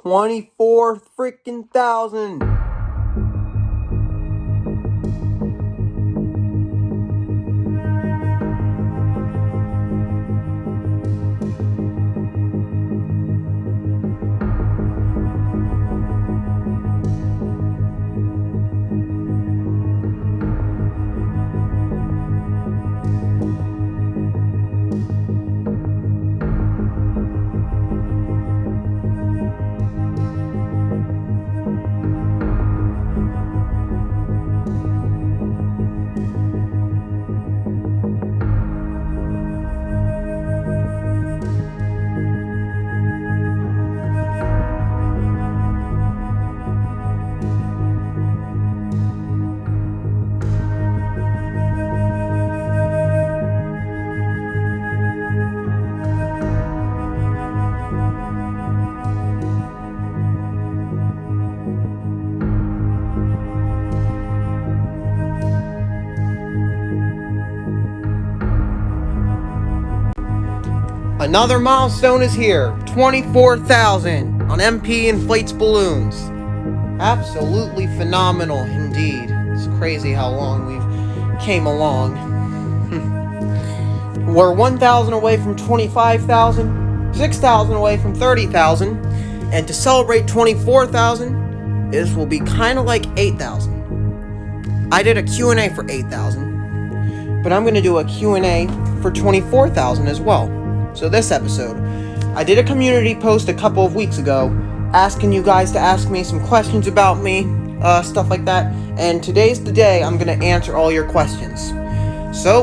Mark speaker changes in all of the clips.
Speaker 1: 24 freaking thousand. Another milestone is here. 24,000 on MP Inflates Balloons. Absolutely phenomenal indeed. It's crazy how long we've came along. We're 1,000 away from 25,000, 6,000 away from 30,000, and to celebrate 24,000, this will be kind of like 8,000. I did a Q&A for 8,000, but I'm going to do a Q&A for 24,000 as well. So this episode, I did a community post a couple of weeks ago asking you guys to ask me some questions about me, stuff like that, and today's the day I'm going to answer all your questions. So,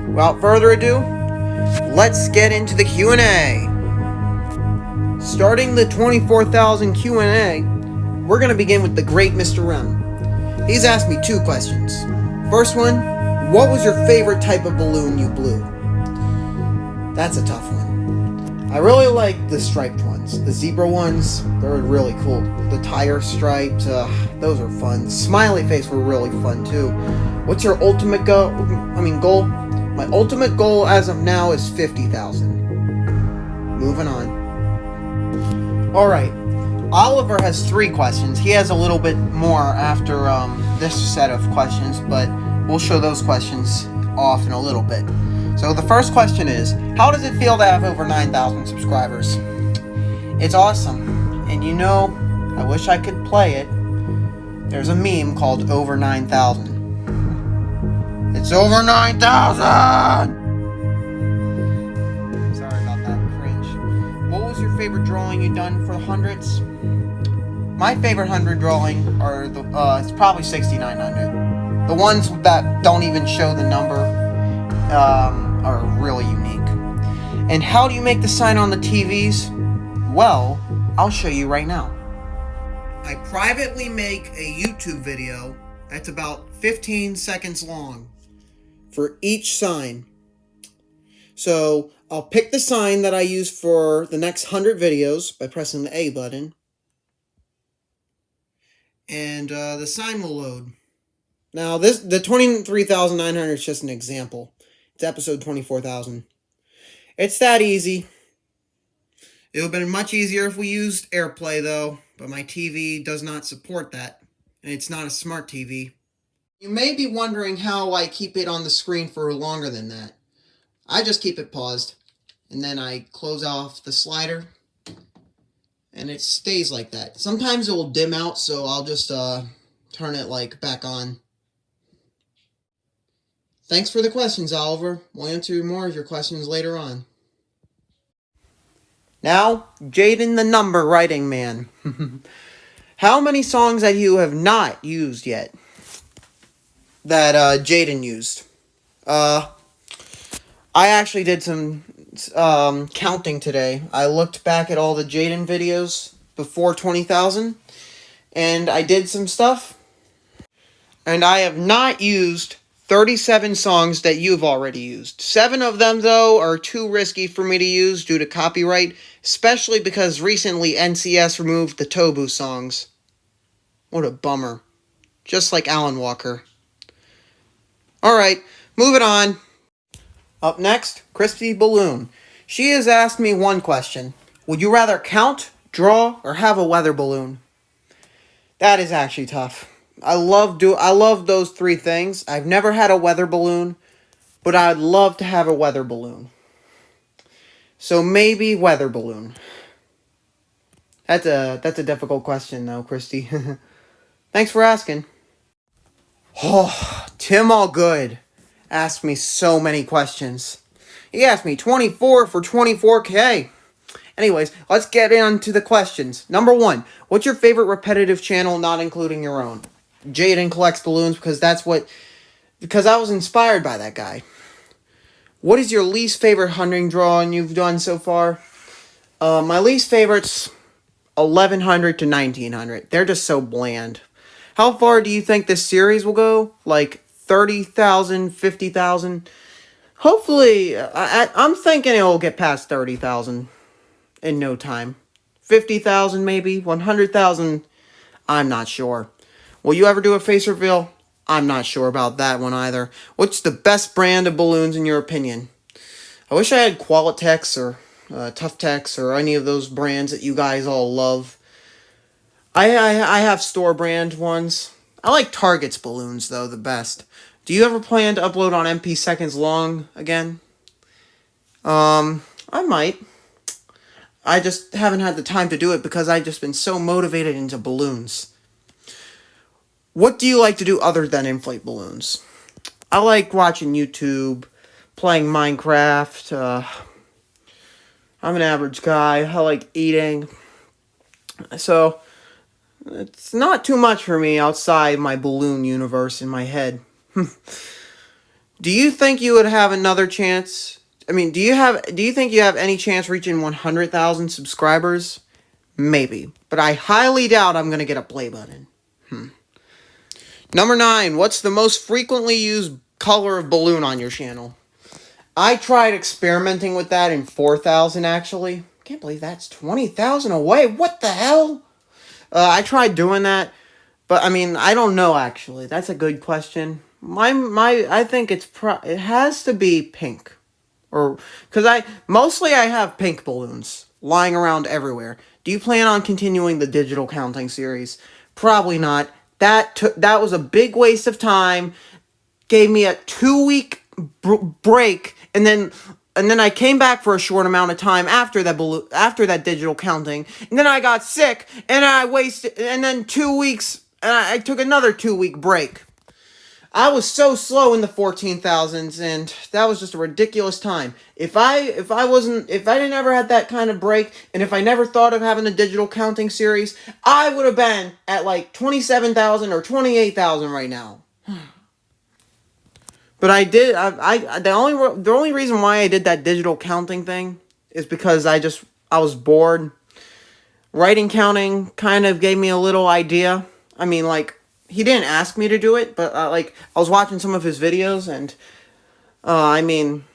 Speaker 1: without further ado, let's get into the Q&A. Starting the 24,000 Q&A, we're going to begin with the great Mr. Rem. He's asked me two questions. First one, what was your favorite type of balloon you blew? That's a tough one. I really like the striped ones. The zebra ones, they're really cool. The tire striped, those are fun. The smiley face were really fun too. What's your ultimate goal? My ultimate goal as of now is 50,000. Moving on. Alright, Oliver has 3 questions. He has a little bit more after this set of questions, but we'll show those questions off in a little bit. So the first question is, how does it feel to have over 9,000 subscribers? It's awesome. And you know, I wish I could play it. There's a meme called Over 9,000. It's over 9,000! Sorry about that cringe. What was your favorite drawing you done for hundreds? My favorite 100 drawing are it's probably 6,900. The ones that don't even show the number are really unique. And how do you make the sign on the TVs? Well, I'll show you right now. I privately make a YouTube video that's about 15 seconds long for each sign. So I'll pick the sign that I use for the next 100 videos by pressing the A button. And the sign will load. Now the 23,900 is just an example. It's episode 24,000. It's that easy. It would have been much easier if we used AirPlay though, but my TV does not support that, and it's not a smart TV. You may be wondering how I keep it on the screen for longer than that. I just keep it paused, and then I close off the slider, and it stays like that. Sometimes it will dim out, so I'll just turn it back on. Thanks for the questions, Oliver. We'll answer more of your questions later on. Now, Jaden the number writing man. How many songs that you have not used yet that Jaden used? I actually did some counting today. I looked back at all the Jaden videos before 20,000, and I did some stuff. And I have not used 37 songs that you've already used. 7 of them, though, are too risky for me to use due to copyright, especially because recently NCS removed the Tobu songs. What a bummer. Just like Alan Walker. Alright, moving on. Up next, Crispy Balloon. She has asked me one question. Would you rather count draw, or have a weather balloon? That is actually tough. I love those three things. I've never had a weather balloon, but I'd love to have a weather balloon. So maybe weather balloon. That's a difficult question though, Christy. Thanks for asking. Oh, Tim Allgood asked me so many questions. He asked me 24 for 24K. Anyways, let's get into the questions. Number 1, what's your favorite repetitive channel not including your own? Jaden collects balloons because I was inspired by that guy. What is your least favorite hunting drawing you've done so far? My least favorite's 1100 to 1900. They're just so bland. How far do you think this series will go? Like 30,000, 50,000? Hopefully, I'm thinking it will get past 30,000 in no time. 50,000 maybe, 100,000, I'm not sure. Will you ever do a face reveal? I'm not sure about that one either. What's the best brand of balloons in your opinion? I wish I had Qualitex or Tuftex or any of those brands that you guys all love. I have store brand ones. I like Target's balloons though the best. Do you ever plan to upload on MP Seconds Long again? I might. I just haven't had the time to do it because I've just been so motivated into balloons. What do you like to do other than inflate balloons? I like watching YouTube, playing Minecraft. I'm an average guy. I like eating. So, it's not too much for me outside my balloon universe in my head. Do you think you would have another chance? I mean, do you think you have any chance reaching 100,000 subscribers? Maybe. But I highly doubt I'm going to get a play button. Number 9, what's the most frequently used color of balloon on your channel? I tried experimenting with that in 4,000 actually. Can't believe that's 20,000 away. What the hell? I tried doing that, but I mean, I don't know actually. That's a good question. I think it has to be pink. Or cuz I have pink balloons lying around everywhere. Do you plan on continuing the digital counting series? Probably not. That was a big waste of time. Gave me a 2-week break, and then I came back for a short amount of time after that digital counting, and then I got sick, and then 2 weeks, and I took another 2-week break. I was so slow in the 14,000s, and that was just a ridiculous time. If I didn't ever had that kind of break, and if I never thought of having a digital counting series, I would have been at like 27,000 or 28,000 right now. But I did. The only reason why I did that digital counting thing is because I was bored. Writing counting kind of gave me a little idea. I mean, like, he didn't ask me to do it, but I was watching some of his videos, and I mean,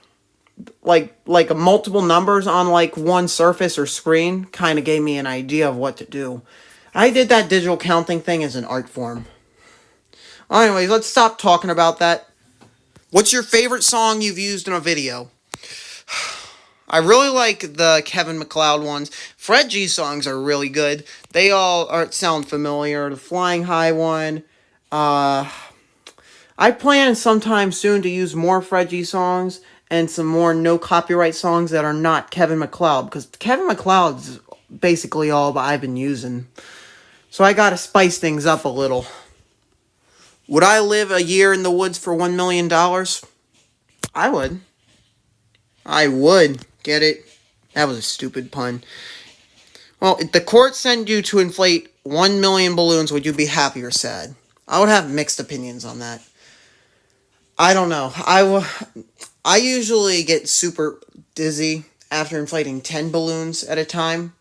Speaker 1: like multiple numbers on like one surface or screen kind of gave me an idea of what to do. I did that digital counting thing as an art form. Anyways, let's stop talking about that. What's your favorite song you've used in a video? I really like the Kevin MacLeod ones. Fred G songs are really good. They all sound familiar. The Flying High one. I plan sometime soon to use more Fred G songs and some more no copyright songs that are not Kevin MacLeod, because Kevin MacLeod's basically all I've been using. So I gotta spice things up a little. Would I live a year in the woods for $1 million? I would. I would. Get it? That was a stupid pun. Well, if the court sent you to inflate 1 million balloons, would you be happy or sad? I would have mixed opinions on that. I don't know. I usually get super dizzy after inflating 10 balloons at a time.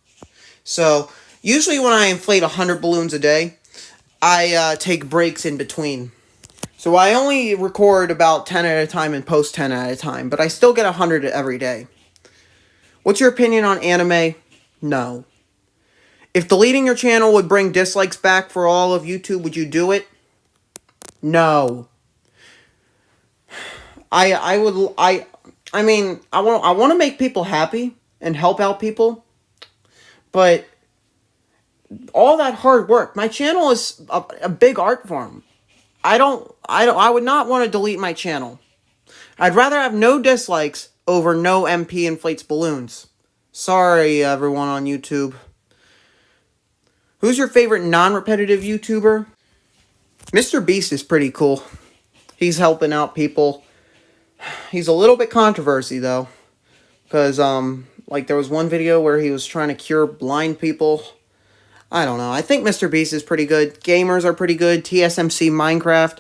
Speaker 1: So, usually when I inflate 100 balloons a day, I take breaks in between. So I only record about 10 at a time and post 10 at a time, but I still get 100 every day. What's your opinion on anime? No. If deleting your channel would bring dislikes back for all of YouTube, would you do it? No. I want to make people happy and help out people, but all that hard work. My channel is a big art form. I would not want to delete my channel. I'd rather have no dislikes over no MP inflates balloons. Sorry, everyone on YouTube. Who's your favorite non-repetitive YouTuber? Mr. Beast is pretty cool. He's helping out people. He's a little bit controversy, though. Because, like, there was one video where he was trying to cure blind people. I don't know. I think Mr. Beast is pretty good. Gamers are pretty good. TSMC Minecraft.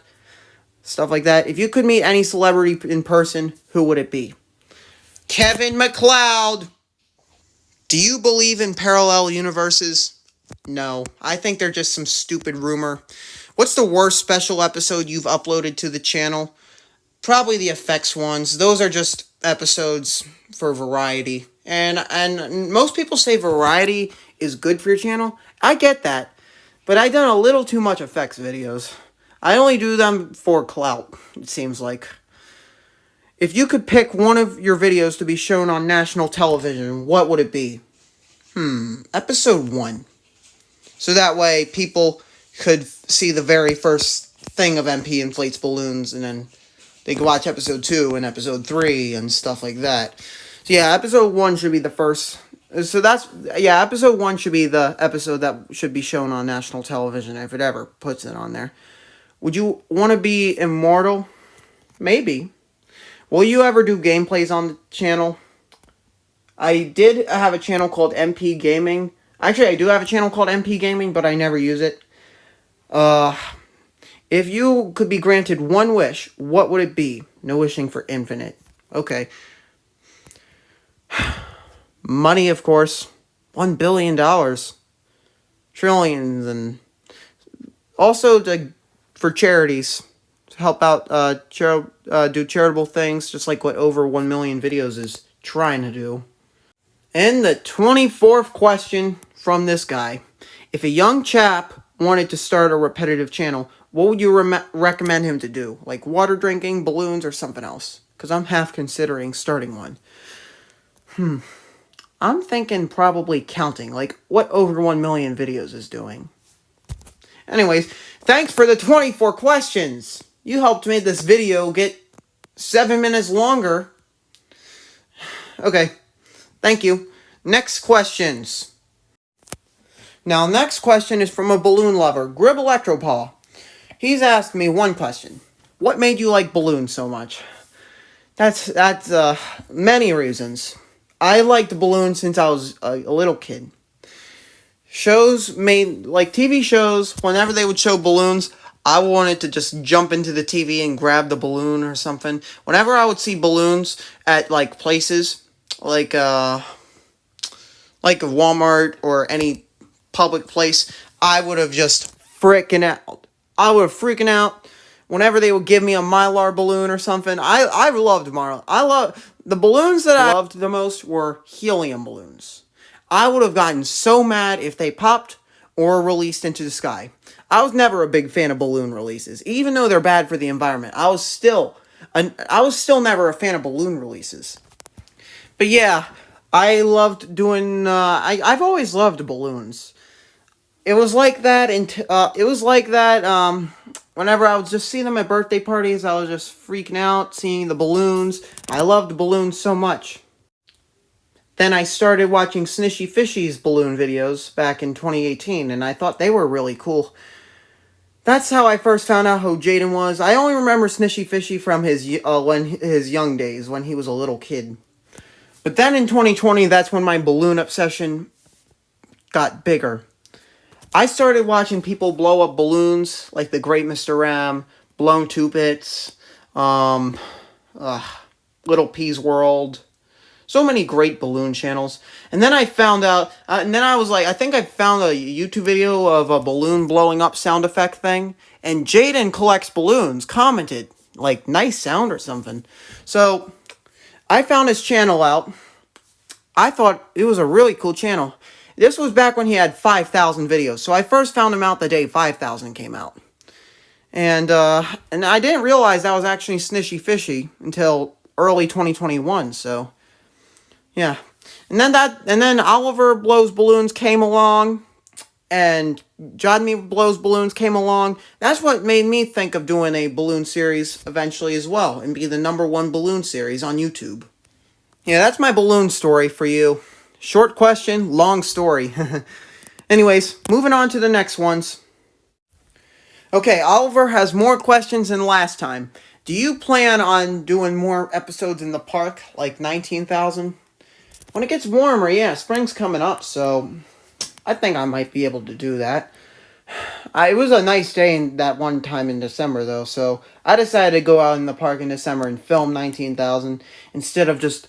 Speaker 1: Stuff like that. If you could meet any celebrity in person, who would it be? Kevin MacLeod! Do you believe in parallel universes? No. I think they're just some stupid rumor. What's the worst special episode you've uploaded to the channel? Probably the effects ones. Those are just episodes for variety. And most people say variety is good for your channel. I get that. But I've done a little too much effects videos. I only do them for clout, it seems like. If you could pick one of your videos to be shown on national television, what would it be? Episode 1. So that way people could see the very first thing of MP inflates balloons, and then they could watch episode 2 and episode 3 and stuff like that. So yeah, episode 1 should be the first. So episode 1 should be the episode that should be shown on national television if it ever puts it on there. Would you want to be immortal? Maybe. Will you ever do gameplays on the channel? I did have a channel called MP Gaming. Actually, I do have a channel called MP Gaming, but I never use it. If you could be granted one wish, what would it be? No wishing for infinite. Okay. Money, of course. $1 billion. Trillions. And also for charities. To help out, do charitable things, just like what Over 1 Million Videos is trying to do. And the 24th question from this guy. If a young chap wanted to start a repetitive channel, what would you recommend him to do? Like water drinking, balloons, or something else? Because I'm half considering starting one. I'm thinking probably counting, like what Over 1 Million Videos is doing. Anyways, thanks for the 24 questions. You helped make this video get 7 minutes longer. Okay, thank you. Next questions. Now, next question is from a balloon lover, Grib Electropaw. He's asked me one question. What made you like balloons so much? That's many reasons. I liked balloons since I was a little kid. TV shows, whenever they would show balloons, I wanted to just jump into the TV and grab the balloon or something. Whenever I would see balloons at, like, places, like Walmart or any public place, I would have just freaking out. I would have freaking out whenever they would give me a Mylar balloon or something. I loved Mylar. The balloons that I loved the most were helium balloons. I would have gotten so mad if they popped or released into the sky. I was never a big fan of balloon releases, even though they're bad for the environment. I was still never a fan of balloon releases. But yeah, I loved doing. I've always loved balloons. It was like that, whenever I would just see them at birthday parties, I was just freaking out seeing the balloons. I loved balloons so much. Then I started watching Snishy Fishy's balloon videos back in 2018, and I thought they were really cool. That's how I first found out who Jaden was. I only remember Snishy Fishy from his young days, when he was a little kid. But then in 2020, that's when my balloon obsession got bigger. I started watching people blow up balloons, like the Great Mr. Ram, Blown 2 Bits, Little Peas World. So many great balloon channels. And then I found out, and then I was like, I think I found a YouTube video of a balloon blowing up sound effect thing. And Jaden Collects Balloons commented, like, nice sound or something. So, I found his channel out. I thought it was a really cool channel. This was back when he had 5,000 videos. So I first found him out the day 5,000 came out. And I didn't realize that was actually Snishy Fishy until early 2021, so yeah. And then Oliver Blows Balloons came along, and Johnny Blows Balloons came along. That's what made me think of doing a balloon series eventually as well, and be the #1 balloon series on YouTube. Yeah, that's my balloon story for you. Short question, long story. Anyways, moving on to the next ones. Okay, Oliver has more questions than last time. Do you plan on doing more episodes in the park, like 19,000? When it gets warmer, yeah, spring's coming up, so I think I might be able to do that. It was a nice day that one time in December, though, so I decided to go out in the park in December and film 19,000 instead of just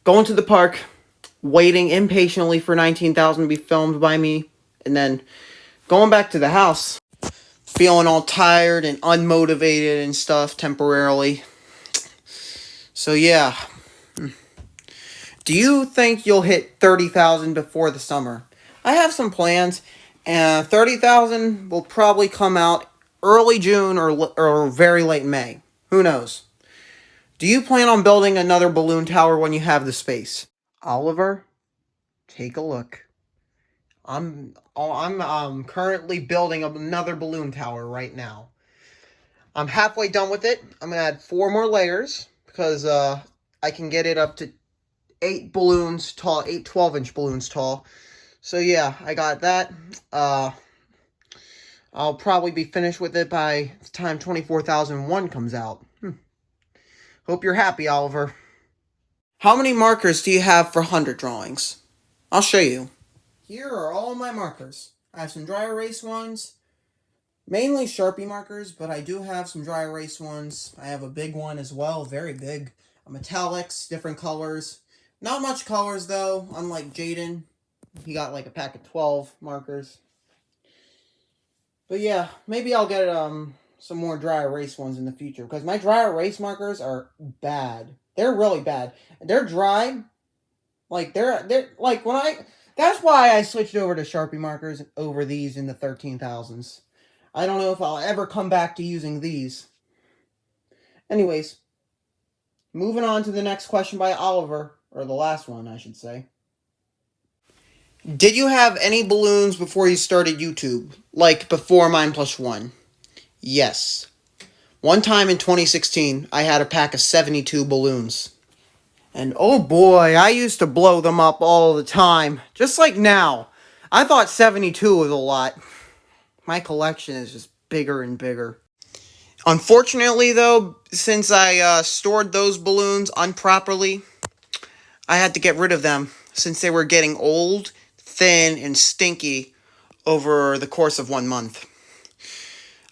Speaker 1: going to the park, waiting impatiently for 19,000 to be filmed by me, and then going back to the house, feeling all tired and unmotivated and stuff temporarily. So yeah. Do you think you'll hit 30,000 before the summer? I have some plans, and 30,000 will probably come out early June or very late May. Who knows? Do you plan on building another balloon tower when you have the space? Oliver, take a look. I'm currently building another balloon tower right now. I'm halfway done with it. I'm gonna add 4 more layers because I can get it up to 8 balloons tall, 8 12-inch balloons tall. So yeah, I got that. I'll probably be finished with it by the time 24,001 comes out. Hope you're happy, Oliver. How many markers do you have for 100 drawings? I'll show you. Here are all my markers. I have some dry erase ones, mainly Sharpie markers, but I do have some dry erase ones. I have a big one as well, very big. Metallics, different colors. Not much colors though, unlike Jaden. He got like a pack of 12 markers. But yeah, maybe I'll get some more dry erase ones in the future, because my dry erase markers are bad. They're really bad. They're dry. Like they're like when I that's why I switched over to Sharpie markers over these in the 13,000s. I don't know if I'll ever come back to using these. Anyways, moving on to the next question by Oliver, or the last one, I should say. Did you have any balloons before you started YouTube? Like before Mine+1? Yes. One time in 2016, I had a pack of 72 balloons. And oh boy, I used to blow them up all the time. Just like now. I thought 72 was a lot. My collection is just bigger and bigger. Unfortunately though, since I stored those balloons improperly, I had to get rid of them since they were getting old, thin, and stinky over the course of 1 month.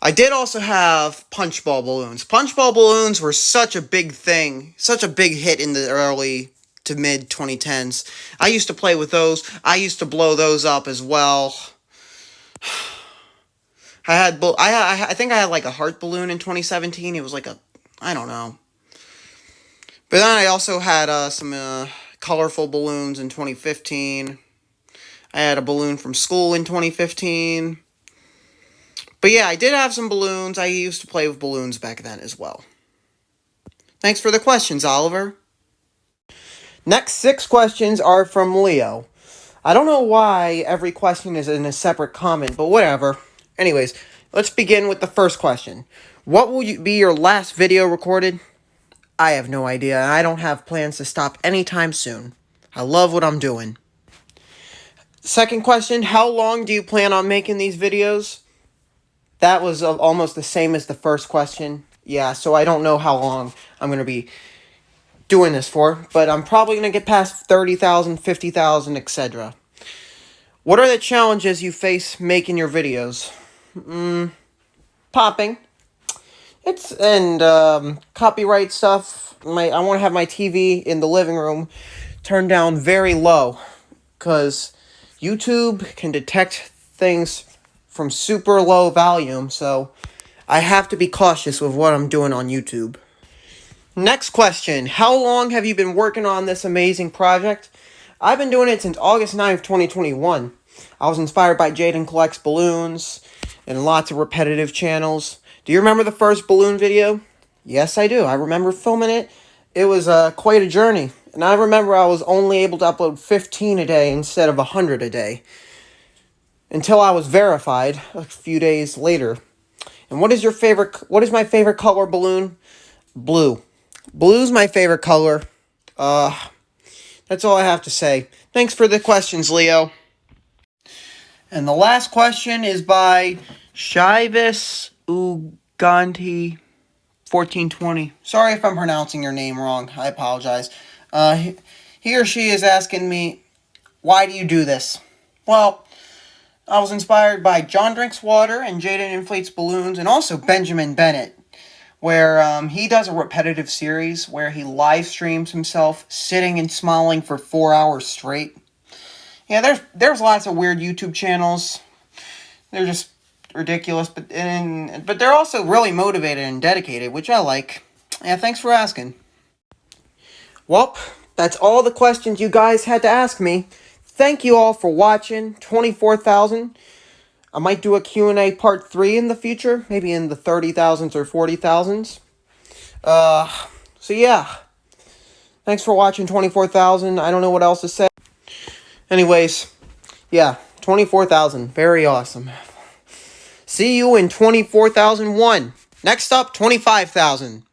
Speaker 1: I did also have punchball balloons. Punchball balloons were such a big thing, such a big hit in the early to mid 2010s. I used to play with those. I used to blow those up as well. I think I had like a heart balloon in 2017. It was like I don't know. But then I also had some colorful balloons in 2015. I had a balloon from school in 2015. But yeah, I did have some balloons. I used to play with balloons back then as well. Thanks for the questions, Oliver. Next 6 questions are from Leo. I don't know why every question is in a separate comment, but whatever. Anyways, let's begin with the first question. What will be your last video recorded? I have no idea, and I don't have plans to stop anytime soon. I love what I'm doing. Second question, how long do you plan on making these videos? That was almost the same as the first question. Yeah, so I don't know how long I'm going to be doing this for, but I'm probably going to get past 30,000, 50,000, etc. What are the challenges you face making your videos? Popping. And copyright stuff. I want to have my TV in the living room turned down very low, because YouTube can detect things from super low volume, so I have to be cautious with what I'm doing on YouTube. Next question. How long have you been working on this amazing project? I've been doing it since August 9th, 2021. I was inspired by Jaden Collects Balloons and lots of repetitive channels. Do you remember the first balloon video? Yes, I do. I remember filming it. It was quite a journey. And I remember I was only able to upload 15 a day instead of 100 a day. until I was verified a few days later. And what is my favorite color balloon? Blue. Blue's my favorite color. That's all I have to say. Thanks for the questions, Leo. And the last question is by Shivis Uganti 1420. Sorry if I'm pronouncing your name wrong. I apologize. He or she is asking me, why do you do this? Well, I was inspired by John Drinks Water and Jaden Inflates Balloons, and also Benjamin Bennett, where he does a repetitive series where he live streams himself sitting and smiling for 4 hours straight. Yeah, there's lots of weird YouTube channels. They're just ridiculous, but they're also really motivated and dedicated, which I like. Yeah, thanks for asking. Well, that's all the questions you guys had to ask me. Thank you all for watching. 24,000. I might do a Q&A part 3 in the future, maybe in the 30,000s or 40,000s. So yeah. Thanks for watching 24,000. I don't know what else to say. Anyways, yeah, 24,000. Very awesome. See you in 24,001. Next up, 25,000.